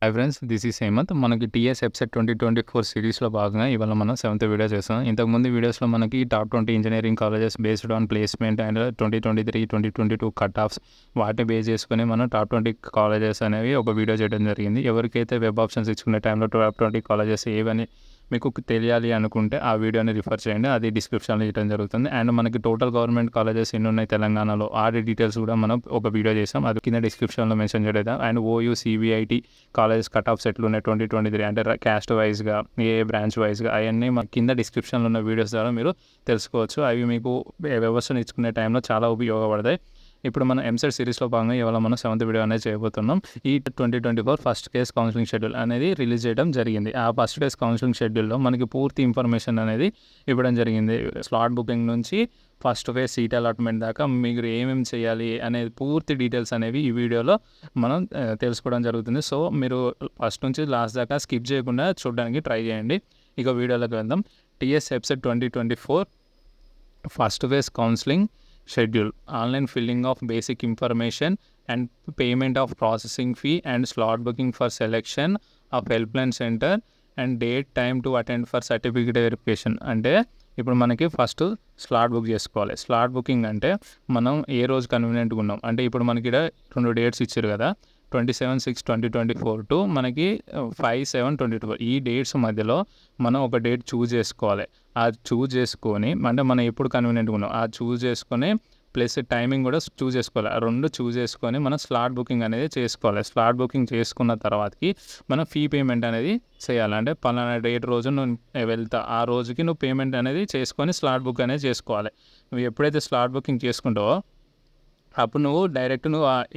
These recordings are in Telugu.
Hi friends, this is Hemanth. మనకి టీఎస్ వెబ్సైట్ 2024 సిరీస్‌లో భాగంగా ఇవాళ మనం సెవెంత్ వీడియో చేస్తున్నాం. ఇంతకుముందు వీడియోస్‌లో మనకి top 20 engineering colleges based on placement and 2023, 2022 cut offs వాటిని బేస్ చేసుకొని మనం టాప్ 20 కాలేజెస్ అనేవి ఒక వీడియో చేయడం జరిగింది. ఎవరికైతే వెబ్ ఆప్షన్స్ ఇచ్చుకునే టైంలో టాప్ 20 కాలేజెస్ ఏవని మీకు తెలియాలి అనుకుంటే ఆ వీడియోని రిఫర్ చేయండి. అది డిస్క్రిప్షన్‌లో ఇవ్వడం జరుగుతుంది. అండ్ మనకి టోటల్ గవర్నమెంట్ కాలేజెస్ ఎన్ని ఉన్నాయి తెలంగాణలో ఆడి డీటెయిల్స్ కూడా మనం ఒక వీడియో చేసాం. అది కింద డిస్క్రిప్షన్‌లో మెన్షన్ చేయడం. And OU, CBIT colleges cut offs ఎట్లున్నాయి 2023 అంటే క్యాస్ట్ వైజ్గా, ఏ బ్రాంచ్ వైజ్గా అవన్నీ మన కింద డిస్క్రిప్షన్లో ఉన్న వీడియోస్ ద్వారా మీరు తెలుసుకోవచ్చు. అవి మీకు వ్యవస్థను ఇచ్చుకునే టైంలో చాలా ఉపయోగపడతాయి. ఇప్పుడు మనం ఎంసెట్ సిరీస్లో భాగంగా ఇవాళ మనం సెవెంత్ వీడియో అనేది చేయబోతున్నాం. ఈ 2024 ఫస్ట్ కేస్ కౌన్సిలింగ్ షెడ్యూల్ అనేది రిలీజ్ చేయడం జరిగింది. ఆ ఫస్ట్ కేస్ కౌన్సిలింగ్ షెడ్యూల్లో మనకి పూర్తి ఇన్ఫర్మేషన్ అనేది ఇవ్వడం జరిగింది. స్లాట్ బుకింగ్ నుంచి ఫస్ట్ ఫేజ్ సీట్ అలాట్మెంట్ దాకా మీరు ఏమేమి చేయాలి అనేది పూర్తి డీటెయిల్స్ అనేవి ఈ వీడియోలో మనం తెలుసుకోవడం జరుగుతుంది. సో మీరు ఫస్ట్ నుంచి లాస్ట్ దాకా స్కిప్ చేయకుండా చూడడానికి ట్రై చేయండి. ఇక వీడియోలోకి వెళ్దాం. TS website 2024 first phase counselling schedule, online filling of basic information and payment of processing fee and slot booking for selection of help line centre and date time to attend for certificate verification. అంటే ఇప్పుడు మనకి ఫస్ట్ స్లాట్ బుక్ చేసుకోవాలి. స్లాట్ బుకింగ్ అంటే మనం ఏ రోజు కన్వీనియంట్గా ఉన్నాం అంటే ఇప్పుడు మనకి ఇక్కడ 2 డేట్స్ ఇచ్చారు కదా, 27/6/2024 టు మనకి 5/7/2024 ఈ డేట్స్ మధ్యలో మనం ఒక డేట్ చూజ్ చేసుకోవాలి. ఆ చూజ్ చేసుకొని అంటే మనం ఎప్పుడు కన్వీనియంట్గా ఉన్నాం ఆ చూజ్ చేసుకొని ప్లస్ టైమింగ్ కూడా చూజ్ చేసుకోవాలి. ఆ రెండు చూజ్ చేసుకొని మనం స్లాట్ బుకింగ్ అనేది చేసుకోవాలి. స్లాట్ బుకింగ్ చేసుకున్న తర్వాతకి మనం ఫీ పేమెంట్ అనేది చేయాలి. అంటే పలానా డేట్ రోజు నువ్వు వెళ్తా ఆ రోజుకి నువ్వు పేమెంట్ అనేది చేసుకొని స్లాట్ బుక్ అనేది చేసుకోవాలి. నువ్వు ఎప్పుడైతే స్లాట్ బుకింగ్ చేసుకుంటావో అప్పుడు నువ్వు డైరెక్ట్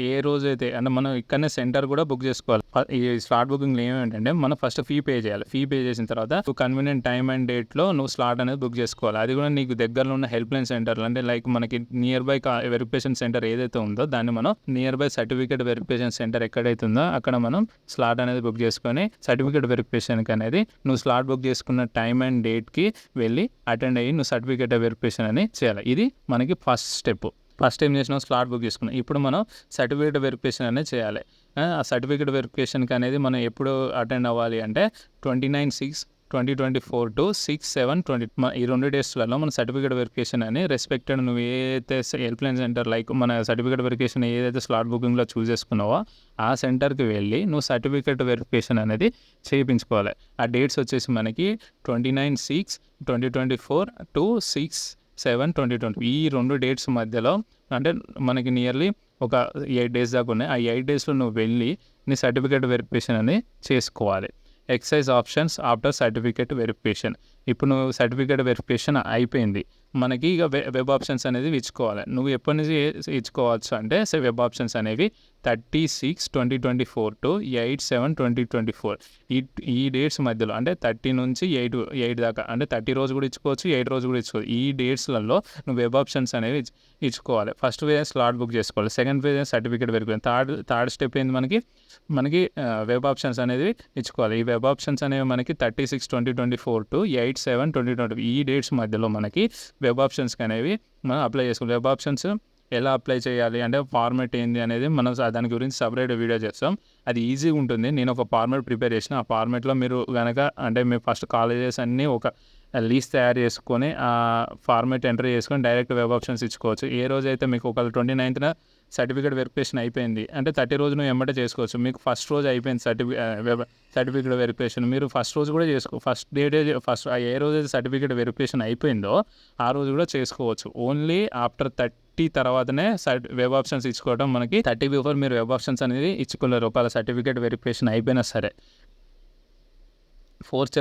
ఏ రోజైతే అంటే మనం ఇక్కడనే సెంటర్ కూడా బుక్ చేసుకోవాలి. ఈ స్లాట్ బుకింగ్లో ఏమేంటంటే మనం ఫస్ట్ ఫీ పే చేయాలి. ఫీ పే చేసిన తర్వాత నువ్వు కన్వీనియంట్ టైం అండ్ డేట్లో నువ్వు స్లాట్ అనేది బుక్ చేసుకోవాలి. అది కూడా నీకు దగ్గరలో ఉన్న హెల్ప్ లైన్ సెంటర్లు అంటే లైక్ మనకి నియర్ బై వెరిఫికేషన్ సెంటర్ ఏదైతే ఉందో దాన్ని మనం near by certificate verification centre ఎక్కడైతే ఉందో అక్కడ మనం స్లాట్ అనేది బుక్ చేసుకొని సర్టిఫికేట్ వెరిఫికేషన్కి అనేది నువ్వు స్లాట్ బుక్ చేసుకున్న టైం అండ్ డేట్కి వెళ్ళి అటెండ్ అయ్యి నువ్వు సర్టిఫికేట్ వెరిఫికేషన్ అని చేయాలి. ఇది మనకి ఫస్ట్ స్టెప్. ఫస్ట్ టైం చేసిన స్లాట్ బుక్ చేసుకున్నాం. ఇప్పుడు మనం సర్టిఫికేట్ వెరిఫికేషన్ అనేది చేయాలి. ఆ సర్టిఫికేట్ వెరిఫికేషన్కి అనేది మనం ఎప్పుడు అటెండ్ అవ్వాలి అంటే 29/6/2024 టు 6/7/20 ఈ 2 డేస్లలో మన సర్టిఫికేట్ వెరిఫికేషన్ అని రెస్పెక్టెడ్ నువ్వు ఏదైతే హెల్ప్ లైన్ సెంటర్ లైక్ మన సర్టిఫికేట్ వెరిఫికేషన్ ఏదైతే స్లాట్ బుకింగ్లో చూస్ చేసుకున్నావో ఆ సెంటర్కి వెళ్ళి నువ్వు సర్టిఫికేట్ వెరిఫికేషన్ అనేది చేయించుకోవాలి. ఆ డేట్స్ వచ్చేసి మనకి 29/6/2024 టు 6/7/2020 ఈ 2 డేట్స్ మధ్యలో అంటే మనకి నియర్లీ ఒక 8 డేస్ దాకా ఉన్నాయి. ఆ 8 డేస్లో నువ్వు వెళ్ళి నీ సర్టిఫికేట్ వెరిఫికేషన్ అని చేసుకోవాలి. Exercise options after certificate verification. ఇప్పుడు నువ్వు సర్టిఫికేట్ వెరిఫికేషన్ అయిపోయింది. మనకి ఇక వెబ్ ఆప్షన్స్ అనేది ఇచ్చుకోవాలి. నువ్వు ఎప్పటి నుంచి ఇచ్చుకోవచ్చు అంటే వెబ్ ఆప్షన్స్ అనేవి 30/6/2024 టు 8/7/2024 ఈ డేట్స్ మధ్యలో అంటే 30 నుంచి 8 దాకా అంటే 30 రోజు కూడా ఇచ్చుకోవచ్చు, 8 రోజు కూడా ఇచ్చుకోవచ్చు. ఈ డేట్స్లలో నువ్వు వెబ్ ఆప్షన్స్ అనేవి ఇచ్చుకోవాలి. ఫస్ట్ ఫేజ్ స్లాట్ బుక్ చేసుకోవాలి. Second phase certificate verification. Third step ఏంది మనకి వెబ్ ఆప్షన్స్ అనేది ఇచ్చుకోవాలి. ఈ వెబ్ ఆప్షన్స్ అనేవి మనకి 30/6/2024 టు 8/7/2024 ఈ డేట్స్ మధ్యలో మనకి వెబ్ ఆప్షన్స్కి అనేవి మనం అప్లై చేసుకోవాలి. వెబ్ ఆప్షన్స్ ఎలా అప్లై చేయాలి అంటే ఫార్మాట్ ఏంది అనేది మనం దాని గురించి సపరేట్ వీడియో చేస్తాం. అది ఈజీగా ఉంటుంది. నేను ఒక ఫార్మాట్ ప్రిపేర్ చేసిన ఆ ఫార్మాట్లో మీరు కనుక అంటే మీరు ఫస్ట్ కాలేజెస్ అన్నీ ఒక లీస్ట్ తయారు చేసుకొని ఆ ఫార్మాట్ ఎంటర్ చేసుకొని డైరెక్ట్ వెబ్ ఆప్షన్స్ ఇచ్చుకోవచ్చు. ఏ రోజైతే మీకు ఒక 29న సర్టిఫికేట్ వెరిఫికేషన్ అయిపోయింది అంటే 30 రోజు నువ్వు ఎమ్మటే చేసుకోవచ్చు. మీకు ఫస్ట్ రోజు అయిపోయింది సర్టిఫికేట్ వెరిఫికేషన్ మీరు ఫస్ట్ రోజు కూడా ఫస్ట్ డేటే ఫస్ట్ ఏ రోజైతే సర్టిఫికేట్ వెరిఫికేషన్ అయిపోయిందో ఆ రోజు కూడా చేసుకోవచ్చు. ఓన్లీ ఆఫ్టర్ 30 తర్వాతనే వెబ్ ఆప్షన్స్ ఇచ్చుకోవడం. మనకి 30 బిఫోర్ మీరు వెబ్ ఆప్షన్స్ అనేది ఇచ్చుకోలేరు ఒకవేళ సర్టిఫికేట్ వెరిఫికేషన్ అయిపోయినా సరే. ఫోర్త్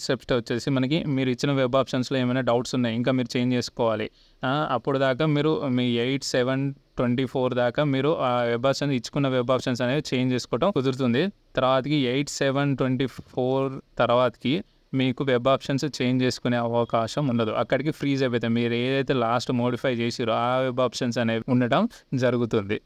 స్టెప్ వచ్చేసి మనకి మీరు ఇచ్చిన వెబ్ ఆప్షన్స్లో ఏమైనా డౌట్స్ ఉన్నాయి ఇంకా మీరు చేంజ్ చేసుకోవాలి. అప్పుడు దాకా మీరు మీ 8/7/24 దాకా మీరు ఆ వెబ్ ఆప్షన్ ఇచ్చుకున్న వెబ్ ఆప్షన్స్ అనేవి చేంజ్ చేసుకోవడం కుదురుతుంది. తర్వాతకి 8/7/24 తర్వాతకి మీకు వెబ్ ఆప్షన్స్ చేంజ్ చేసుకునే అవకాశం ఉండదు. అక్కడికి ఫ్రీజ్ అయిపోతాయి. మీరు ఏదైతే లాస్ట్ మోడిఫై చేసిరో ఆ వెబ్ ఆప్షన్స్ అనేవి ఉండటం జరుగుతుంది.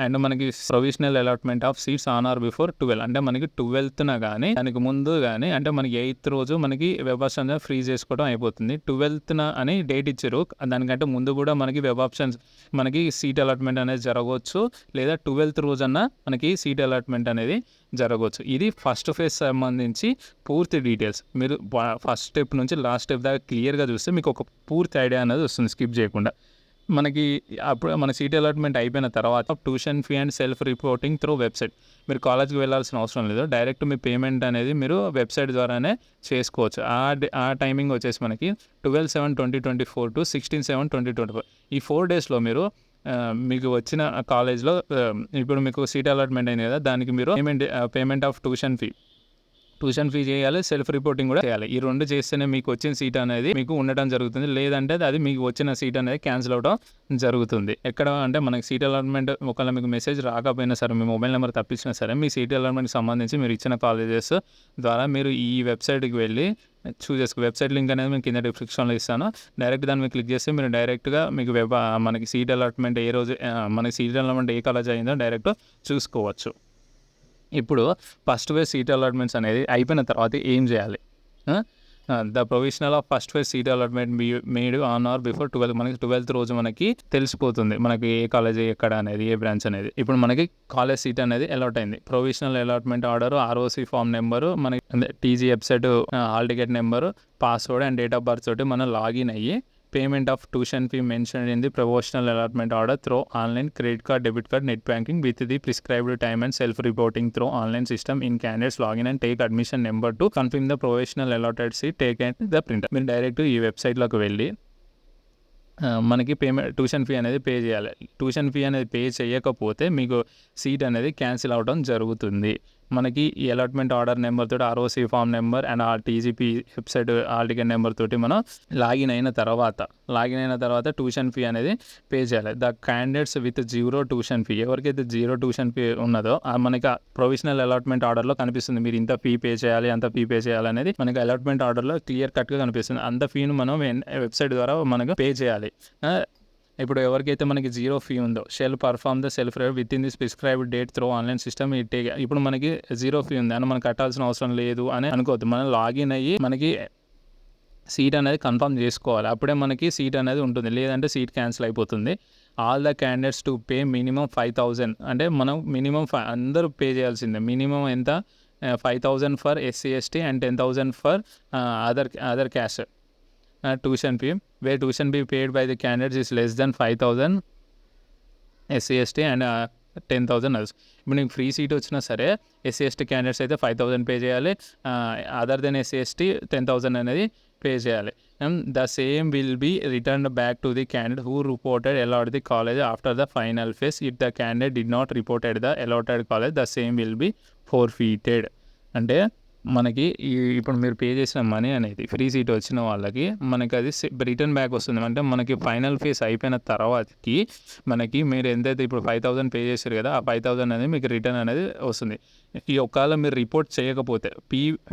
అండ్ మనకి provisional allotment of seats on are before 12 అంటే మనకి 12న కానీ దానికి ముందు కానీ అంటే మనకి 8th రోజు మనకి వెబ్ ఆప్షన్ ఫ్రీజ్ చేసుకోవడం అయిపోతుంది. 12న అని డేట్ ఇచ్చారు, దానికంటే ముందు కూడా మనకి వెబ్ ఆప్షన్స్ మనకి సీట్ అలాట్మెంట్ అనేది జరగవచ్చు, లేదా 12th రోజన్నా మనకి సీట్ అలాట్మెంట్ అనేది జరగవచ్చు. ఇది ఫస్ట్ ఫేజ్ సంబంధించి పూర్తి డీటెయిల్స్. మీరు ఫస్ట్ స్టెప్ నుంచి లాస్ట్ స్టెప్ దాకా క్లియర్గా చూస్తే మీకు ఒక పూర్తి ఐడియా అనేది వస్తుంది స్కిప్ చేయకుండా. మనకి అప్పుడు మన సీట్ అలాట్మెంట్ అయిపోయిన తర్వాత tuition fee and self reporting through website. మీరు కాలేజ్కి వెళ్ళాల్సిన అవసరం లేదు, డైరెక్ట్ మీ పేమెంట్ అనేది మీరు వెబ్సైట్ ద్వారానే చేసుకోవచ్చు. ఆ టైమింగ్ వచ్చేసి మనకి 12/7/2024 టు 16/7/2024. ఈ 4 డేస్లో మీరు మీకు వచ్చిన కాలేజ్లో ఇప్పుడు మీకు సీట్ అలాట్మెంట్ అయింది కదా, దానికి మీరు పేమెంట్ ఆఫ్ ట్యూషన్ ఫీ చేయాలి, సెల్ఫ్ రిపోర్టింగ్ కూడా చేయాలి. ఈ 2 చేస్తేనే మీకు వచ్చిన సీట్ అనేది మీకు ఉండటం జరుగుతుంది, లేదంటే అది మీకు వచ్చిన సీట్ అనేది క్యాన్సిల్ అవడం జరుగుతుంది. ఎక్కడ అంటే మనకి సీట్ అలాట్మెంట్ ఒకవేళ మీకు మెసేజ్ రాకపోయినా సరే, మీ మొబైల్ నెంబర్ తప్పించినా సరే, మీ సీట్ అలాట్మెంట్కి సంబంధించి మీరు ఇచ్చిన కాలేజెస్ ద్వారా మీరు ఈ వెబ్సైట్కి వెళ్ళి చూస్ చేసుకో. వెబ్సైట్ లింక్ అనేది నేను కింద డిస్క్రిప్షన్లో ఇస్తాను. డైరెక్ట్ దాన్ని మీరు క్లిక్ చేస్తే మీరు డైరెక్ట్గా మీకు మనకి సీట్ అలాట్మెంట్ ఏ రోజు మనకి సీట్ అలాట్మెంట్ ఏ కాలేజ్ అయిందో డైరెక్ట్ చూసుకోవచ్చు. ఇప్పుడు ఫస్ట్ ఫేజ్ సీట్ అలాట్మెంట్స్ అనేది అయిపోయిన తర్వాత ఏం చేయాలి? The provisional of first phase seat allotment made on are before 12. మనకి 12th రోజు మనకి తెలిసిపోతుంది మనకి ఏ కాలేజ్ ఎక్కడ అనేది, ఏ బ్రాంచ్ అనేది. ఇప్పుడు మనకి కాలేజ్ సీట్ అనేది అలాట్ అయింది. Provisional allotment order, ROC form number, మనకి TG website hall ticket number, password and date of birth తోటి మనం లాగిన్ అయ్యి payment of tuition fee mentioned in the provisional allotment order through online credit card, debit card, net banking with the prescribed time and self reporting through online system in candidates login and take admission number to confirm the provisional allotted seat take and the printer. మీరు డైరెక్ట్ ఈ వెబ్సైట్లోకి వెళ్ళి మనకి ట్యూషన్ ఫీ అనేది పే చేయాలి. ట్యూషన్ ఫీ అనేది పే చేయకపోతే మీకు సీట్ అనేది క్యాన్సిల్ అవ్వడం జరుగుతుంది. మనకి ఈ అలాట్మెంట్ ఆర్డర్ నెంబర్ తోటి, ఆర్ఓసి ఫామ్ నెంబర్ అండ్ ఆ TGP website hall ticket number తోటి మనం లాగిన్ అయిన తర్వాత ట్యూషన్ ఫీ అనేది పే చేయాలి. The candidates with 0 tuition fee, ఎవరికైతే 0 ట్యూషన్ ఫీ ఉన్నదో మనకి ప్రొవిజనల్ అలాట్మెంట్ ఆర్డర్లో కనిపిస్తుంది. మీరు ఇంత ఫీ పే చేయాలి, అంత ఫీ పే చేయాలి అనేది మనకి అలాట్మెంట్ ఆర్డర్లో క్లియర్ కట్గా కనిపిస్తుంది. అంత ఫీను మనం వెబ్సైట్ ద్వారా మనకు పే చేయాలి. ఇప్పుడు ఎవరికైతే మనకి 0 ఫీ ఉందో, shall perform the self within this prescribed date through online system ఇప్పుడు మనకి 0 ఫీ ఉంది అని మనం కట్టాల్సిన అవసరం లేదు అని అనుకోవద్దు. మనం లాగిన్ అయ్యి మనకి సీట్ అనేది కన్ఫర్మ్ చేసుకోవాలి, అప్పుడే మనకి సీట్ అనేది ఉంటుంది, లేదంటే సీట్ క్యాన్సిల్ అయిపోతుంది. All the candidates to pay minimum 5,000 అంటే మనం మినిమం అందరూ పే చేయాల్సిందే. మినిమం ఎంత? 5,000 for SC ST and 10,000 for other caste tuition fee, where tuition fee paid by the candidates is less than 5,000 SC ST and 10,000 others. ఇప్పుడు నీకు ఫ్రీ సీట్ వచ్చినా సరే SC ST క్యాండిడేట్స్ అయితే 5,000 పే చేయాలి, అదర్ దెన్ SC ST 10,000 అనేది పే చేయాలి. The same will be returned back to the candidate who reported allot the college after the final phase. If the candidate did not reported the allotted college the same will be forfeited. అంటే మనకి ఇప్పుడు మీరు పే చేసిన మనీ అనేది ఫ్రీ సీట్ వచ్చిన వాళ్ళకి మనకి అది రిటర్న్ బ్యాక్ వస్తుంది. అంటే మనకి ఫైనల్ ఫేస్ అయిపోయిన తర్వాతకి మనకి మీరు ఎంతైతే ఇప్పుడు 5,000 పే చేశారు కదా, ఆ 5,000 అనేది మీకు రిటర్న్ అనేది వస్తుంది. ఈ ఒకవేళ మీరు రిపోర్ట్ చేయకపోతే,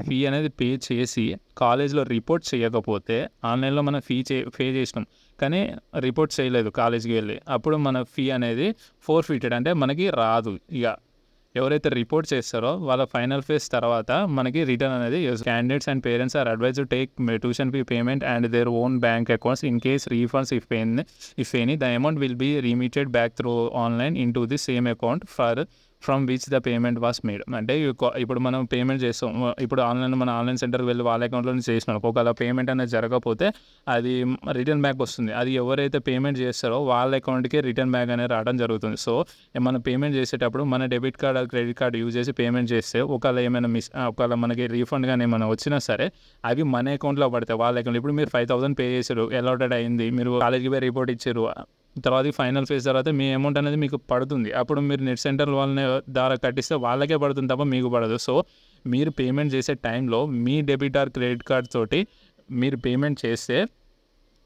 ఫీ అనేది పే చేసి కాలేజ్లో రిపోర్ట్ చేయకపోతే, ఆన్లైన్లో మనం పే చేసినాం కానీ రిపోర్ట్ చేయలేదు కాలేజ్కి వెళ్ళి, అప్పుడు మన ఫీ అనేది ఫోర్ఫీటెడ్ అంటే మనకి రాదు. ఇక ఎవరైతే రిపోర్ట్ చేస్తారో వాళ్ళ ఫైనల్ ఫేజ్ తర్వాత మనకి రిటర్న్ అనేది. Candidates and parents are advise to take tuition fee payment and their own bank accounts in case refunds if any the amount will be remitted back through online in to the same account from which the payment was made. అంటే ఇప్పుడు మనం పేమెంట్ చేస్తాం, ఇప్పుడు మన ఆన్లైన్ సెంటర్కి వెళ్ళి వాళ్ళ అకౌంట్లో నుంచి చేసినాం, ఒకవేళ పేమెంట్ అనేది జరగకపోతే అది రిటర్న్ బ్యాక్ వస్తుంది. అది ఎవరైతే పేమెంట్ చేస్తారో వాళ్ళ అకౌంట్కి రిటర్న్ బ్యాక్ అనేది రావడం జరుగుతుంది. సో మనం పేమెంట్ చేసేటప్పుడు మన debit card credit card use చేసి పేమెంట్ చేస్తే ఒకవేళ ఏమైనా ఒకవేళ మనకి రీఫండ్ కానీ ఏమైనా వచ్చినా సరే అవి మన అకౌంట్లో పడతాయి, వాళ్ళ అకౌంట్. ఇప్పుడు మీరు 5,000 పే చేశారు, అలాటెడ్ అయింది, మీరు కాలేజ్కి పోయి రిపోర్ట్ ఇచ్చారు, తర్వాత ఫైనల్ ఫేజ్ తర్వాత మీ అమౌంట్ అనేది మీకు పడుతుంది. అప్పుడు మీరు నెట్ సెంటర్ వాళ్ళని ద్వారా కట్టిస్తే వాళ్ళకే పడుతుంది తప్ప మీకు పడదు. సో మీరు పేమెంట్ చేసే టైంలో మీ డెబిట్ ఆర్ క్రెడిట్ కార్డ్ తోటి మీరు పేమెంట్ చేస్తే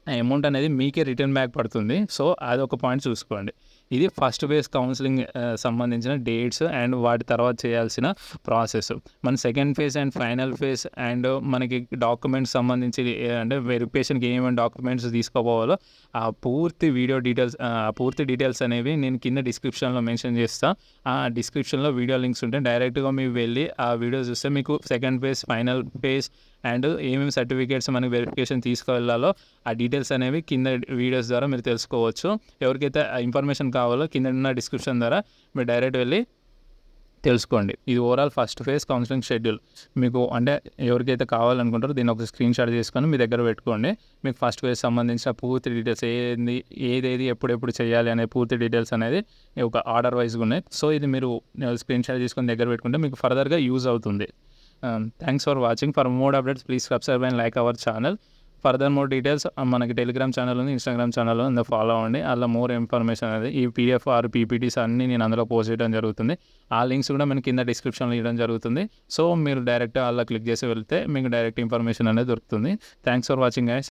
ఆ అమౌంట్ అనేది మీకే రిటర్న్ బ్యాక్ పడుతుంది. సో అది ఒక పాయింట్ చూసుకోండి. ఇది ఫస్ట్ ఫేజ్ కౌన్సిలింగ్ సంబంధించిన డేట్స్ అండ్ వాటి తర్వాత చేయాల్సిన ప్రాసెస్. మన second phase and final phase and మనకి డాక్యుమెంట్స్ సంబంధించి అంటే వెరిఫికేషన్కి ఏమేమి డాక్యుమెంట్స్ తీసుకోపోవాలో ఆ పూర్తి వీడియో డీటెయిల్స్ పూర్తి డీటెయిల్స్ అనేవి నేను కింద డిస్క్రిప్షన్లో మెన్షన్ చేస్తాను. ఆ డిస్క్రిప్షన్లో వీడియో లింక్స్ ఉంటాయి. డైరెక్ట్గా మీరు వెళ్ళి ఆ వీడియో చూస్తే మీకు second phase, final phase and ఏమేమి సర్టిఫికేట్స్ మనకి వెరిఫికేషన్ తీసుకువెళ్ళాలో ఆ డీటెయిల్స్ అనేవి కింద వీడియోస్ ద్వారా మీరు తెలుసుకోవచ్చు. ఎవరికైతే ఆ ఇన్ఫర్మేషన్ కావాలో కింద ఉన్న డిస్క్రిప్షన్ ద్వారా మీరు డైరెక్ట్ వెళ్ళి తెలుసుకోండి. ఇది overall first phase counselling schedule. మీకు అంటే ఎవరికైతే కావాలనుకుంటారో దీన్ని ఒక స్క్రీన్ షాట్ చేసుకొని మీ దగ్గర పెట్టుకోండి. మీకు ఫస్ట్ ఫేజ్ సంబంధించిన పూర్తి డీటెయిల్స్ ఏదేది ఎప్పుడెప్పుడు చేయాలి అనే పూర్తి డీటెయిల్స్ అనేది ఒక ఆర్డర్ వైజ్గా ఉన్నాయి. సో ఇది మీరు స్క్రీన్ షాట్ చేసుకొని దగ్గర పెట్టుకుంటే మీకు ఫర్దర్గా యూజ్ అవుతుంది. Thanks for watching. For more updates, please subscribe and like our channel. Further more details మనకి టెలిగ్రామ్ ఛానల్ ఉంది, ఇన్స్టాగ్రామ్ ఛానల్ ఉంది, అందులో ఫాలో అవ్వండి. అందులో మోర్ ఇన్ఫర్మేషన్ అనేది ఈ పీడిఎఫ్ ఆర్ పీపీటీస్ అన్నీ నేను అందులో పోస్ట్ చేయడం జరుగుతుంది. ఆ లింక్స్ కూడా మనకి కింద డిస్క్రిప్షన్లో ఇవ్వడం జరుగుతుంది. సో మీరు డైరెక్ట్ అలా క్లిక్ చేసి వెళ్తే మీకు డైరెక్ట్ ఇన్ఫర్మేషన్ అనేది దొరుకుతుంది. Thanks for watching guys.